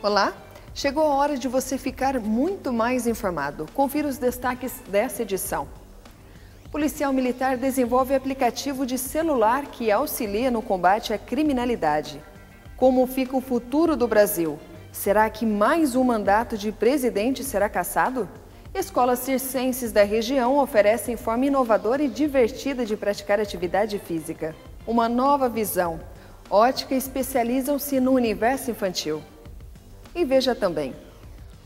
Olá, chegou a hora de você ficar muito mais informado. Confira os destaques dessa edição. Policial militar desenvolve aplicativo de celular que auxilia no combate à criminalidade. Como fica o futuro do Brasil? Será que mais um mandato de presidente será cassado? Escolas circenses da região oferecem forma inovadora e divertida de praticar atividade física. Uma nova visão. Ótica especializam-se no universo infantil. E veja também.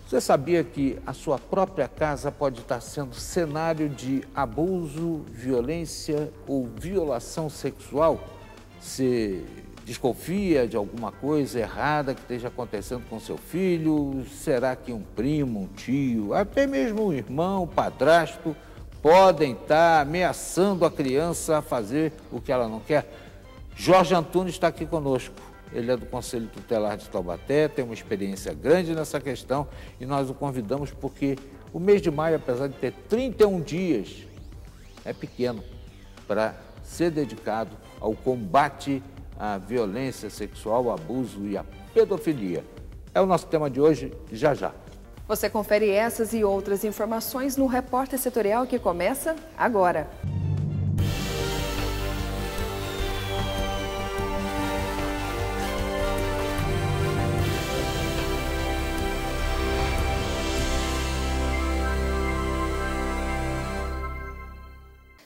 Você sabia que a sua própria casa pode estar sendo cenário de abuso, violência ou violação sexual? Você desconfia de alguma coisa errada que esteja acontecendo com seu filho? Será que um primo, um tio, até mesmo um irmão, um padrasto, podem estar ameaçando a criança a fazer o que ela não quer? Jorge Antunes está aqui conosco. Ele é do Conselho Tutelar de Taubaté, tem uma experiência grande nessa questão e nós o convidamos porque o mês de maio, apesar de ter 31 dias, é pequeno para ser dedicado ao combate à violência sexual, ao abuso e à pedofilia. É o nosso tema de hoje, já já. Você confere essas e outras informações no Repórter Setorial que começa agora.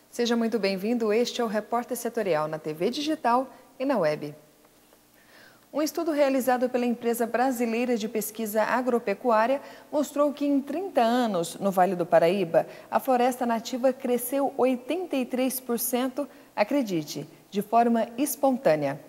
Seja muito bem-vindo, este é o Repórter Setorial na TV Digital e na web. Um estudo realizado pela empresa brasileira de pesquisa agropecuária mostrou que em 30 anos, no Vale do Paraíba, a floresta nativa cresceu 83%, acredite, de forma espontânea.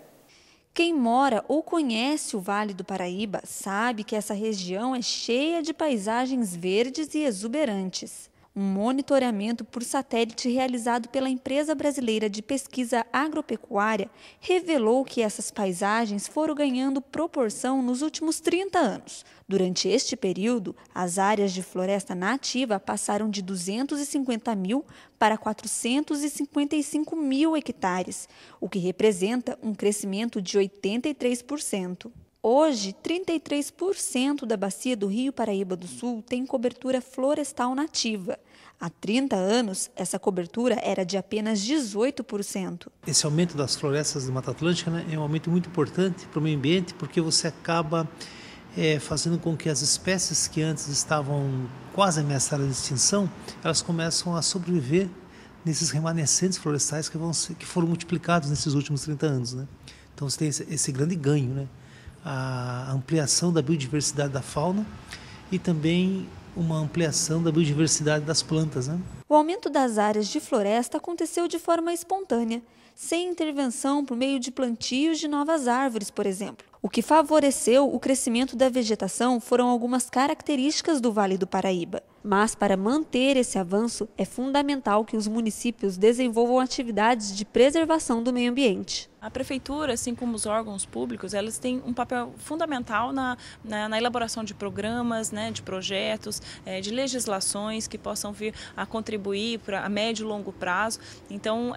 Quem mora ou conhece o Vale do Paraíba sabe que essa região é cheia de paisagens verdes e exuberantes. Um monitoramento por satélite realizado pela empresa brasileira de pesquisa agropecuária revelou que essas paisagens foram ganhando proporção nos últimos 30 anos. Durante este período, as áreas de floresta nativa passaram de 250 mil para 455 mil hectares, o que representa um crescimento de 83%. Hoje, 33% da bacia do Rio Paraíba do Sul tem cobertura florestal nativa. Há 30 anos, essa cobertura era de apenas 18%. Esse aumento das florestas da Mata Atlântica, né, é um aumento muito importante para o meio ambiente, porque você acaba fazendo com que as espécies que antes estavam quase ameaçadas de extinção, elas começam a sobreviver nesses remanescentes florestais que foram multiplicados nesses últimos 30 anos. Né? Então você tem esse grande ganho, né? A ampliação da biodiversidade da fauna e também uma ampliação da biodiversidade das plantas. Né? O aumento das áreas de floresta aconteceu de forma espontânea, sem intervenção por meio de plantios de novas árvores, por exemplo. O que favoreceu o crescimento da vegetação foram algumas características do Vale do Paraíba. Mas, para manter esse avanço, é fundamental que os municípios desenvolvam atividades de preservação do meio ambiente. A prefeitura, assim como os órgãos públicos, elas têm um papel fundamental na elaboração de programas, né, de projetos, de legislações que possam vir a contribuir para a médio e longo prazo. Então,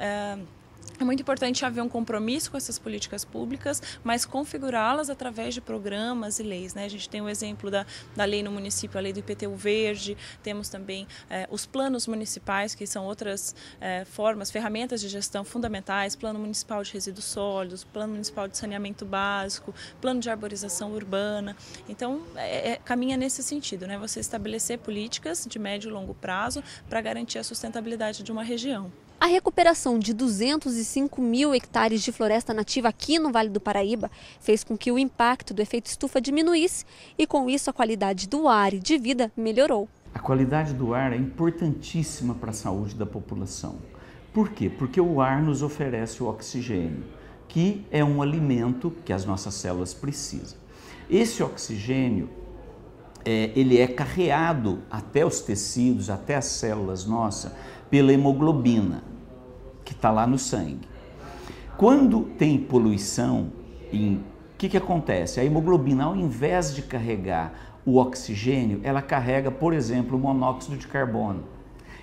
é muito importante haver um compromisso com essas políticas públicas, mas configurá-las através de programas e leis. Né? A gente tem o exemplo da lei no município, a lei do IPTU verde, temos também os planos municipais, que são outras ferramentas de gestão fundamentais, plano municipal de resíduos sólidos, plano municipal de saneamento básico, plano de arborização urbana. Então, caminha nesse sentido, né? Você estabelecer políticas de médio e longo prazo para garantir a sustentabilidade de uma região. A recuperação de 205 mil hectares de floresta nativa aqui no Vale do Paraíba fez com que o impacto do efeito estufa diminuísse e, com isso, a qualidade do ar e de vida melhorou. A qualidade do ar é importantíssima para a saúde da população. Por quê? Porque o ar nos oferece o oxigênio, que é um alimento que as nossas células precisam. Esse oxigênio ele é carreado até os tecidos, até as células nossas, pela hemoglobina, que está lá no sangue. Quando tem poluição, o que acontece? A hemoglobina, ao invés de carregar o oxigênio, ela carrega, por exemplo, o monóxido de carbono.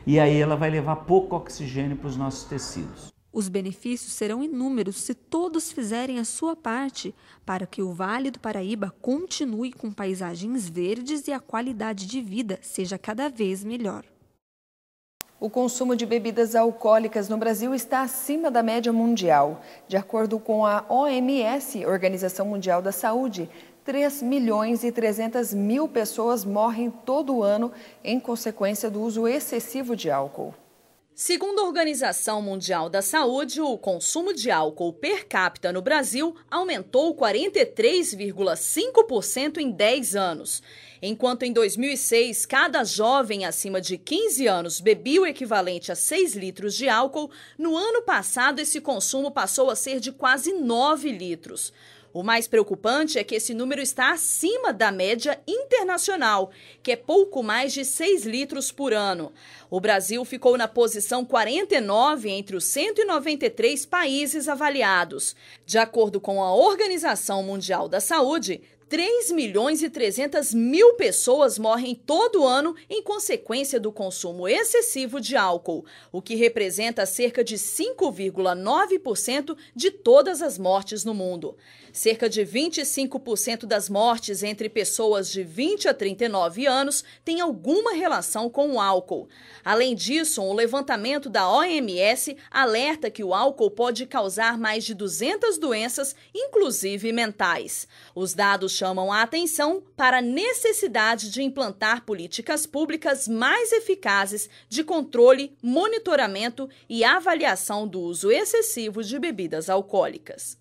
E aí ela vai levar pouco oxigênio para os nossos tecidos. Os benefícios serão inúmeros se todos fizerem a sua parte para que o Vale do Paraíba continue com paisagens verdes e a qualidade de vida seja cada vez melhor. O consumo de bebidas alcoólicas no Brasil está acima da média mundial. De acordo com a OMS, Organização Mundial da Saúde, 3.300.000 pessoas morrem todo ano em consequência do uso excessivo de álcool. Segundo a Organização Mundial da Saúde, o consumo de álcool per capita no Brasil aumentou 43,5% em 10 anos. Enquanto em 2006, cada jovem acima de 15 anos bebia o equivalente a 6 litros de álcool, no ano passado esse consumo passou a ser de quase 9 litros. O mais preocupante é que esse número está acima da média internacional, que é pouco mais de 6 litros por ano. O Brasil ficou na posição 49 entre os 193 países avaliados. De acordo com a Organização Mundial da Saúde, 3.300.000 pessoas morrem todo ano em consequência do consumo excessivo de álcool, o que representa cerca de 5,9% de todas as mortes no mundo. Cerca de 25% das mortes entre pessoas de 20 a 39 anos têm alguma relação com o álcool. Além disso, um levantamento da OMS alerta que o álcool pode causar mais de 200 doenças, inclusive mentais. Os dados chamam a atenção para a necessidade de implantar políticas públicas mais eficazes de controle, monitoramento e avaliação do uso excessivo de bebidas alcoólicas.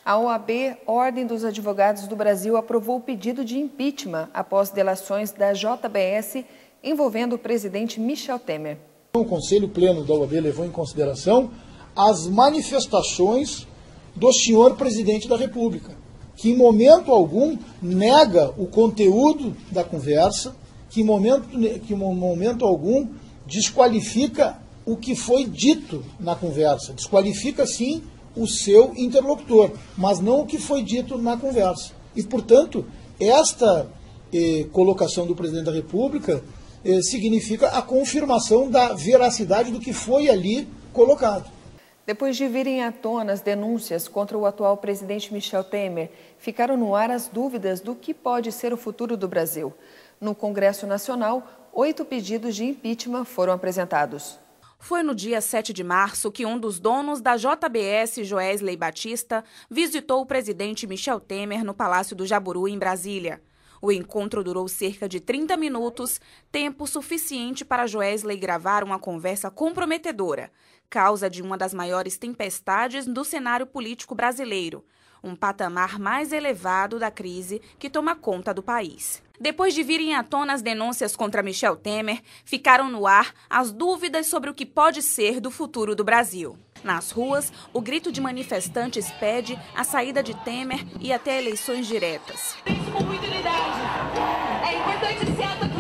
A OAB, Ordem dos Advogados do Brasil, aprovou o pedido de impeachment após delações da JBS envolvendo o presidente Michel Temer. O Conselho Pleno da OAB levou em consideração as manifestações do senhor presidente da República, que em momento algum nega o conteúdo da conversa, que em momento algum desqualifica o que foi dito na conversa. Desqualifica, sim, o seu interlocutor, mas não o que foi dito na conversa. E, portanto, esta colocação do presidente da República significa a confirmação da veracidade do que foi ali colocado. Depois de virem à tona as denúncias contra o atual presidente Michel Temer, ficaram no ar as dúvidas do que pode ser o futuro do Brasil. No Congresso Nacional, 8 pedidos de impeachment foram apresentados. Foi no dia 7 de março que um dos donos da JBS, Joesley Batista, visitou o presidente Michel Temer no Palácio do Jaburu, em Brasília. O encontro durou cerca de 30 minutos, tempo suficiente para Joesley gravar uma conversa comprometedora, causa de uma das maiores tempestades do cenário político brasileiro, um patamar mais elevado da crise que toma conta do país. Depois de virem à tona as denúncias contra Michel Temer, ficaram no ar as dúvidas sobre o que pode ser do futuro do Brasil. Nas ruas, o grito de manifestantes pede a saída de Temer e até eleições diretas. Com muita unidade. É importante ser aqui.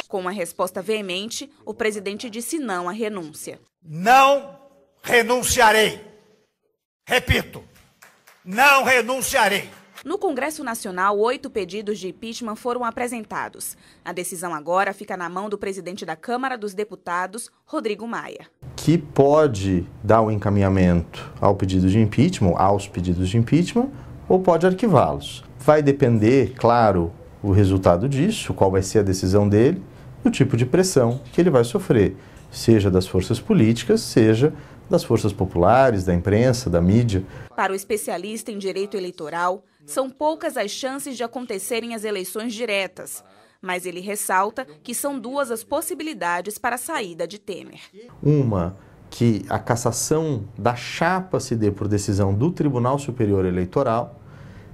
Com uma resposta veemente, o presidente disse não à renúncia. Não renunciarei. Repito, não renunciarei. No Congresso Nacional, 8 pedidos de impeachment foram apresentados. A decisão agora fica na mão do presidente da Câmara dos Deputados, Rodrigo Maia. Que pode dar um encaminhamento ao pedido de impeachment, aos pedidos de impeachment, ou pode arquivá-los. Vai depender, claro, o resultado disso, qual vai ser a decisão dele, e o tipo de pressão que ele vai sofrer, seja das forças políticas, seja das forças populares, da imprensa, da mídia. Para o especialista em direito eleitoral, são poucas as chances de acontecerem as eleições diretas, mas ele ressalta que são 2 as possibilidades para a saída de Temer. Uma, que a cassação da chapa se dê por decisão do Tribunal Superior Eleitoral,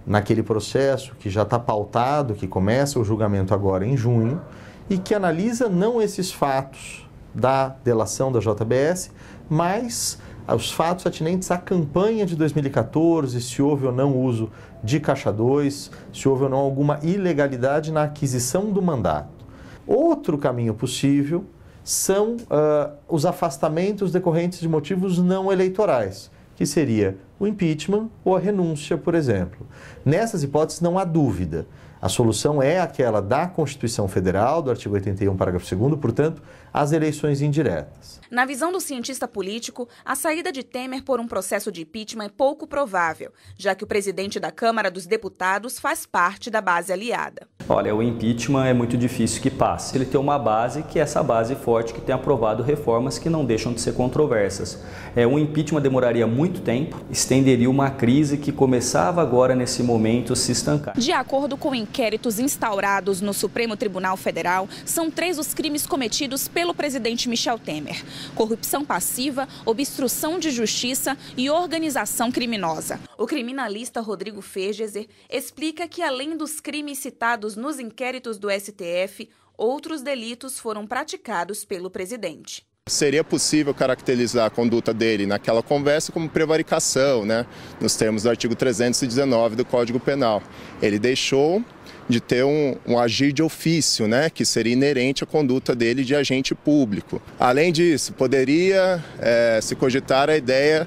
naquele processo que já está pautado, que começa o julgamento agora em junho, e que analisa não esses fatos da delação da JBS, mas os fatos atinentes à campanha de 2014, se houve ou não uso de Caixa 2, se houve ou não alguma ilegalidade na aquisição do mandato. Outro caminho possível são os afastamentos decorrentes de motivos não eleitorais, que seria o impeachment ou a renúncia, por exemplo. Nessas hipóteses não há dúvida. A solução é aquela da Constituição Federal, do artigo 81, parágrafo 2º, portanto, as eleições indiretas. Na visão do cientista político, a saída de Temer por um processo de impeachment é pouco provável, já que o presidente da Câmara dos Deputados faz parte da base aliada. Olha, o impeachment é muito difícil que passe. Ele tem uma base que é essa base forte que tem aprovado reformas que não deixam de ser controversas. O impeachment demoraria muito tempo, estenderia uma crise que começava agora nesse momento a se estancar. De acordo com inquéritos instaurados no Supremo Tribunal Federal, são 3 os crimes cometidos pelo presidente Michel Temer: corrupção passiva, obstrução de justiça e organização criminosa. O criminalista Rodrigo Fegezer explica que, além dos crimes citados nos inquéritos do STF, outros delitos foram praticados pelo presidente. Seria possível caracterizar a conduta dele naquela conversa como prevaricação, nos termos do artigo 319 do Código Penal. Ele deixou de ter um agir de ofício, que seria inerente à conduta dele de agente público. Além disso, poderia se cogitar a ideia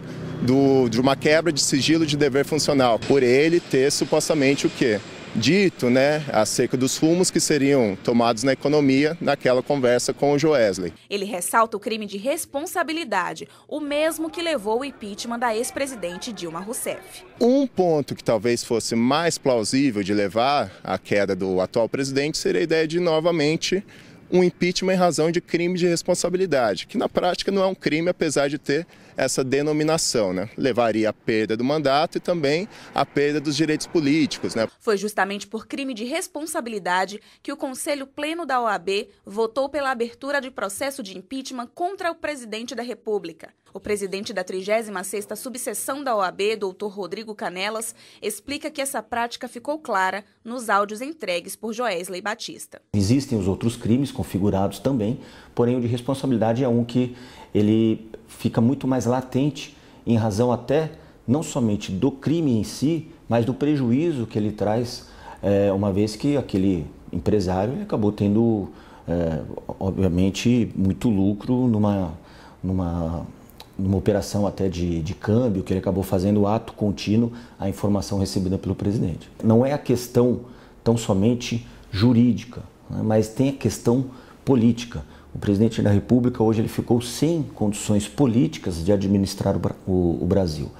de uma quebra de sigilo de dever funcional, por ele ter supostamente o quê? Dito, acerca dos rumos que seriam tomados na economia naquela conversa com o Joesley. Ele ressalta o crime de responsabilidade, o mesmo que levou ao impeachment da ex-presidente Dilma Rousseff. Um ponto que talvez fosse mais plausível de levar à queda do atual presidente seria a ideia de, novamente, um impeachment em razão de crime de responsabilidade, que na prática não é um crime, apesar de ter essa denominação, Levaria à perda do mandato e também à perda dos direitos políticos, Foi justamente por crime de responsabilidade que o Conselho Pleno da OAB votou pela abertura de processo de impeachment contra o presidente da República. O presidente da 36ª subseção da OAB, doutor Rodrigo Canelas, explica que essa prática ficou clara nos áudios entregues por Joesley Batista. Existem os outros crimes configurados também, porém o de responsabilidade é um que ele fica muito mais latente em razão até não somente do crime em si, mas do prejuízo que ele traz, uma vez que aquele empresário ele acabou tendo, obviamente, muito lucro numa operação até de câmbio, que ele acabou fazendo ato contínuo à informação recebida pelo presidente. Não é a questão tão somente jurídica, mas tem a questão política. O presidente da República hoje ele ficou sem condições políticas de administrar o Brasil.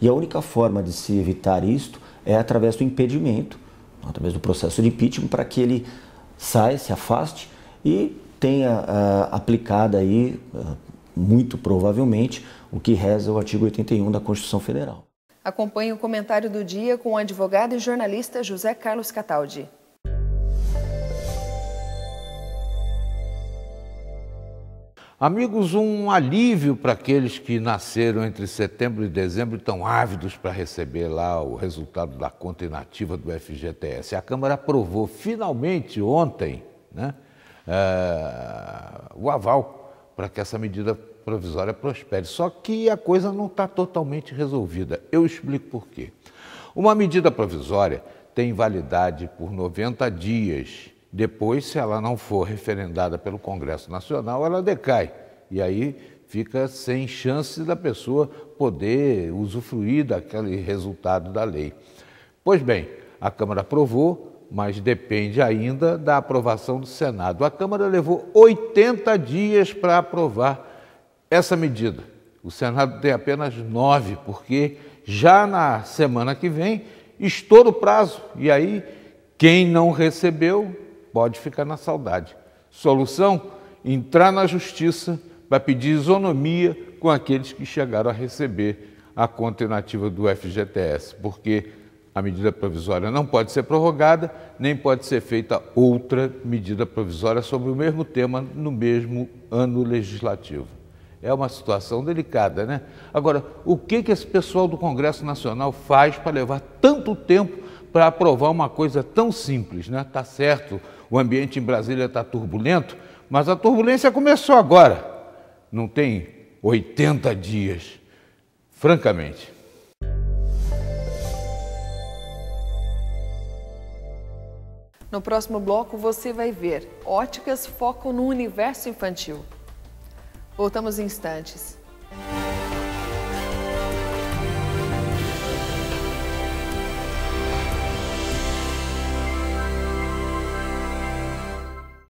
E a única forma de se evitar isto é através do impedimento, através do processo de impeachment, para que ele saia, se afaste e tenha aplicado aí, muito provavelmente, o que reza o artigo 81 da Constituição Federal. Acompanhe o comentário do dia com o advogado e jornalista José Carlos Cataldi. Amigos, um alívio para aqueles que nasceram entre setembro e dezembro e estão ávidos para receber lá o resultado da conta inativa do FGTS. A Câmara aprovou finalmente ontem, o aval para que essa medida provisória prospere. Só que a coisa não está totalmente resolvida. Eu explico por quê. Uma medida provisória tem validade por 90 dias. Depois, se ela não for referendada pelo Congresso Nacional, ela decai. E aí fica sem chance da pessoa poder usufruir daquele resultado da lei. Pois bem, a Câmara aprovou, mas depende ainda da aprovação do Senado. A Câmara levou 80 dias para aprovar essa medida. O Senado tem apenas 9, porque já na semana que vem estoura o prazo. E aí, quem não recebeu pode ficar na saudade. Solução? Entrar na justiça para pedir isonomia com aqueles que chegaram a receber a conta inativa do FGTS, porque a medida provisória não pode ser prorrogada, nem pode ser feita outra medida provisória sobre o mesmo tema no mesmo ano legislativo. É uma situação delicada, Agora, o que esse pessoal do Congresso Nacional faz para levar tanto tempo para aprovar uma coisa tão simples, Tá certo, o ambiente em Brasília está turbulento, mas a turbulência começou agora. Não tem 80 dias, francamente. No próximo bloco você vai ver óticas focam no universo infantil. Voltamos em instantes.